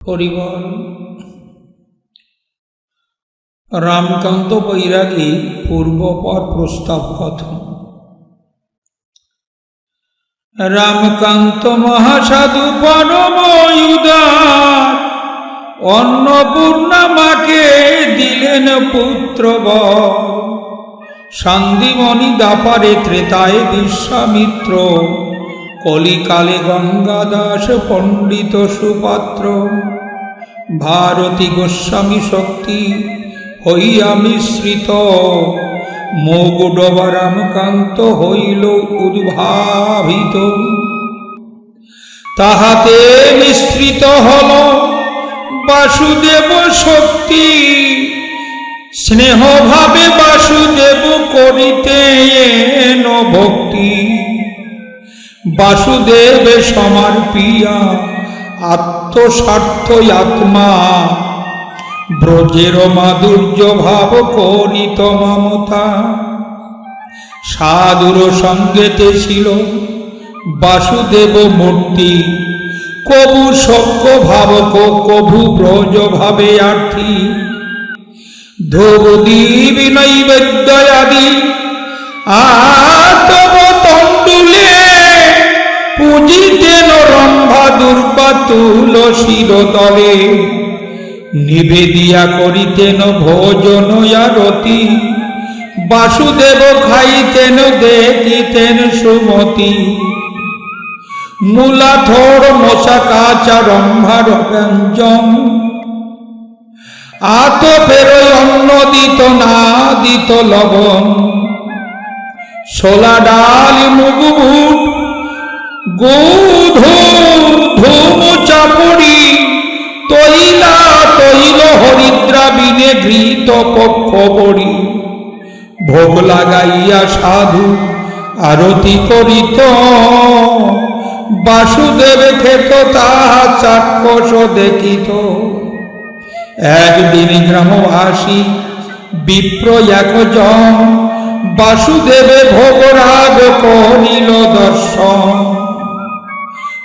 হরিবল। রামকান্ত বৈরাগী পূর্বপর প্রস্তাব কথন। রামকান্ত মহাসাধু পরম উদার, অন্নপূর্ণা মাকে দিলেন পুত্রবর। সন্দীমণি দাপারে ত্রেতায় বিশ্বামিত্র, কলিকালে গঙ্গাদাস পণ্ডিত সুপাত্র। ভারতী গোস্বামী শক্তি হইয়া মিশ্রিত, মৌগুডবা রামকান্ত হইল উদ্ভাবিত। তাহাতে মিশ্রিত হল বাসুদেব শক্তি, স্নেহভাবে বাসুদেব করিতেন ভক্তি। বাসুদেব সমর্পিয়া আত্মস্বার্থ আত্মা, ব্রজের মাধুর্য ভাব করিত মমতা। সাধুর সঙ্গেতে ছিল বাসুদেব মূর্তি, কবু সক্য ভাবক কভু ব্রজ ভাবে আর্থী। ধ্রুবদীপ নৈবেদ্যাদি আতব তণ্ডুলে, পূজিতেন রম্ভা দুর্বা তুলসীর তলে। নিবেদিয়া করিতেন ভোজন আরতি, বাসুদেব খাইতেন দেখিতেন সুমতি। মূলাধর মশা কাচা রম্ভার ব্যঞ্জন, আতপের অন্ন দিত না দিত লবণ। ছোলা ডাল মুগ বুট গোধূম ধূম চাপুরি, তৈলা তৈল হরিদ্রা বিনে ঘৃত পক্ষ বড়ি। ভোগ লাগাইয়া সাধু আরতি করিত, বাসুদেব খেত তাহা চাক্ষুষ দেখিত। একদিন গ্রামবাসী বিপ্র একজন, বাসুদেবে ভোগরাগ করিল দর্শন।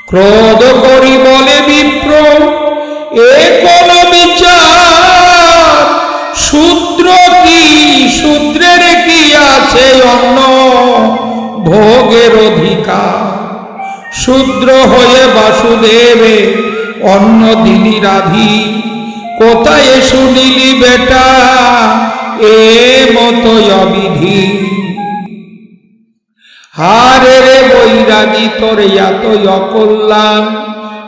ক্রোধ করি বলে বিপ্র এ কোন বিচার, শূদ্র কি শূদ্রের কি আছে অন্ন ভোগের অধিকার। শূদ্র হয়ে বাসুদেবে অন্ন দিলি রাধি, কোথায় শুনিলি বেটা এ মতো অবিধি। হারে রে বৈরাগী তোর এত অকল্যাণ,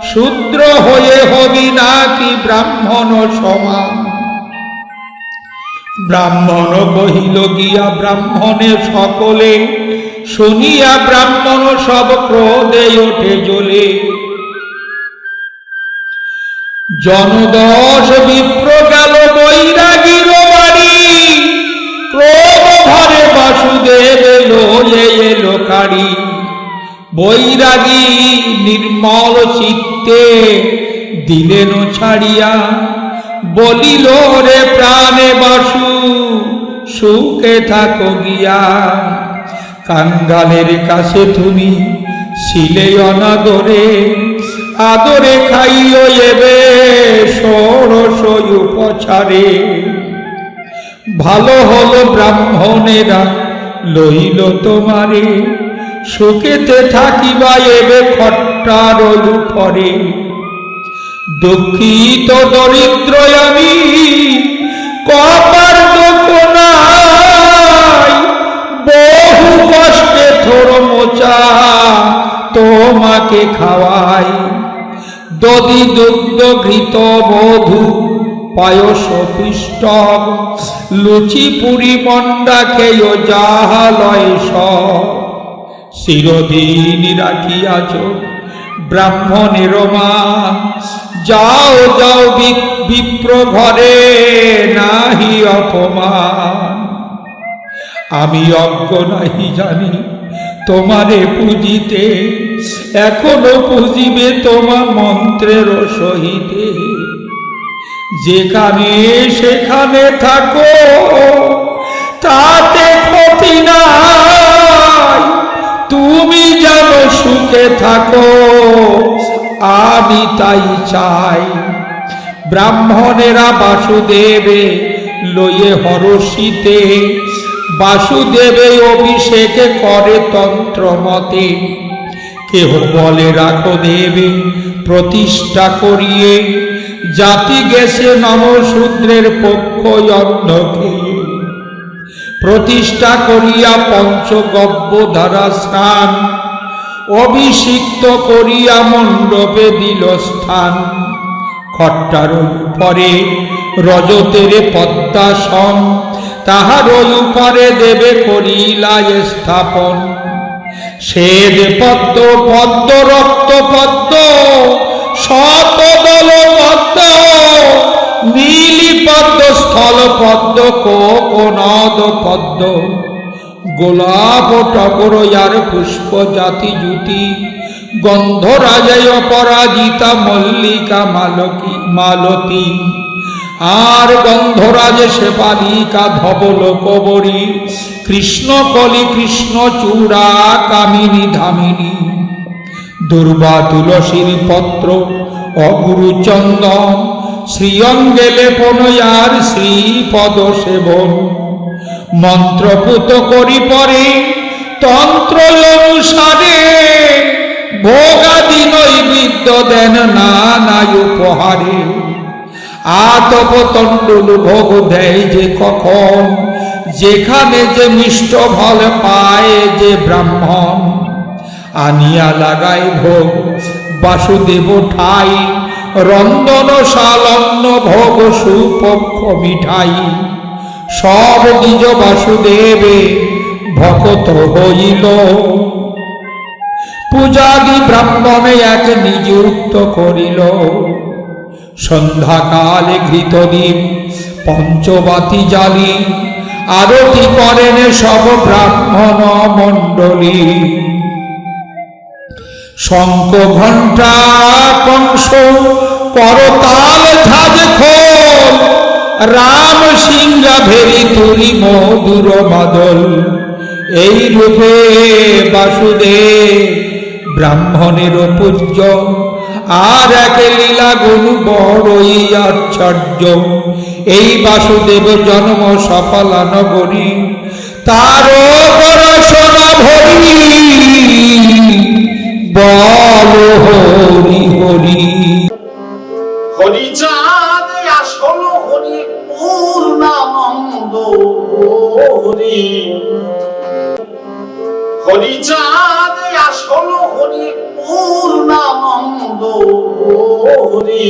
শূদ্র হয়ে হবি নাকি ব্রাহ্মণ সমান। ব্রাহ্মণ কহিল গিয়া ব্রাহ্মণে সকলে, শুনিয়া ব্রাহ্মণ সব ক্রোধে ওঠে জ্বলে। জনদশ বিপ্র গেল বৈরাগীর বাড়ি, ক্রোধ ভরে বাসুদেব এলো কাড়ি। বৈরাগী নির্মল চিত্তে দিলেন ছাড়িয়া, বলিল রে প্রাণে বাসু সুখে থাকো গিয়া। কাঙ্গালের কাছে তুমি ছিলে অনাদরে, আদরে খাইও এবে ষোড়শ উপচারে। ভালো হলো ব্রাহ্মণেরা লইল তোমারে, সুখেতে থাকিবা এবে খট্টার উপরে। দুঃখিত দরিদ্র আমি কপার দুঃখ নাই, বহু কষ্টে থোর মোচা তোমাকে খাওয়াই। দধি দুগ্ধ ঘৃত বধূ পায়স পিষ্টক, লুচি পুরি মন্ডা খেয় যাহা লয় সব। চিরদিন রাখিয়াছ ব্রাহ্মণের মান, যাও যাও বিপ্র ঘরে নাহি অপমান। আমি অজ্ঞ নাহি জানি তোমারে পূজিতে, এখনো পুজিবে তোমার মন্ত্রের সহিতে। যেখানে সেখানে থাকো তাতে ক্ষতি নাই, তুমি যেন সুখে থাকো আমি তাই চাই। ব্রাহ্মণেরা বাসুদেবে লয়ে হরষিতে, বাসুদেবে অভিষেকে করে তন্ত্রমতে। কেহ বলে রাখো দেবে প্রতিষ্ঠা করিয়ে, জাতি গেছে নমশূদ্রের পক্ষ অন্নকে। প্রতিষ্ঠা করিয়া পঞ্চগব্য দ্বারা স্নান, অভিষিক্ত করিয়া মণ্ডপে দিল স্থান। খট্টার উপরে রজতের পদ্মাসন, তাহার উপরে দেবে করিলা স্থাপন। শ্বেত পদ্ম পদ্ম রক্ত পদ্ম শতদল পদ্ম, নীলি পদ্ম স্থল পদ্ম কোকনদ পদ্ম। গোলাপ টগর আর পুষ্প জাতি জুতি, গন্ধরাজয় অপরাজিতা মল্লিকা মালতী। আর গন্ধরাজ শেফালিকা ধবল কবরী, কৃষ্ণকলি কৃষ্ণচূড়া কামিনী ধামিনী। দুর্বা তুলসীর পত্র অগুরু চন্দন, শ্রীঅঙ্গে লেপন আর শ্রীপদ সেবন। মন্ত্রপুত করি পরে তন্ত্র অনুসারে, ভোগাদি নৈবেদ্য দেন নানা উপহারে। আতপ তণ্ডুল ভোগ দেয় যে কখন, যেখানে যে মিষ্ট ফল পায় যে ব্রাহ্মণ। আনিয়া লাগায় ভোগ বাসুদেব ঠাই, রন্ধনশাল অন্ন ভোগ সুপক্ষ মিঠাই। সব নিজ বাসুদেবে ভকত হইল, পূজাদি ব্রাহ্মণে এক নিযুক্ত করিল। সন্ধ্যাকালে ঘৃতদ্বীপ পঞ্চবাতি জালি, আরতি করেন সব ব্রাহ্মণ মণ্ডলী। শঙ্খ ঘণ্টা কংস করতাল ঝাঁজ খোল, রাম সিংহা ভেরি তুলি মধুর বাদল। এই রূপে বাসুদেব ব্রাহ্মণের পূজ্য, আর এক লীলা গুণ বড়ই আশ্চর্য। এই বাসুদেব জন্ম সফলা নগরী, তারও পড়াশোনা ভরি। বল হরি হরি। হরিচাঁদ আসল হরি পূর্ণানন্দ হরি। হরিচাঁদ আসল হরি পূর্ণানন্দ হরি।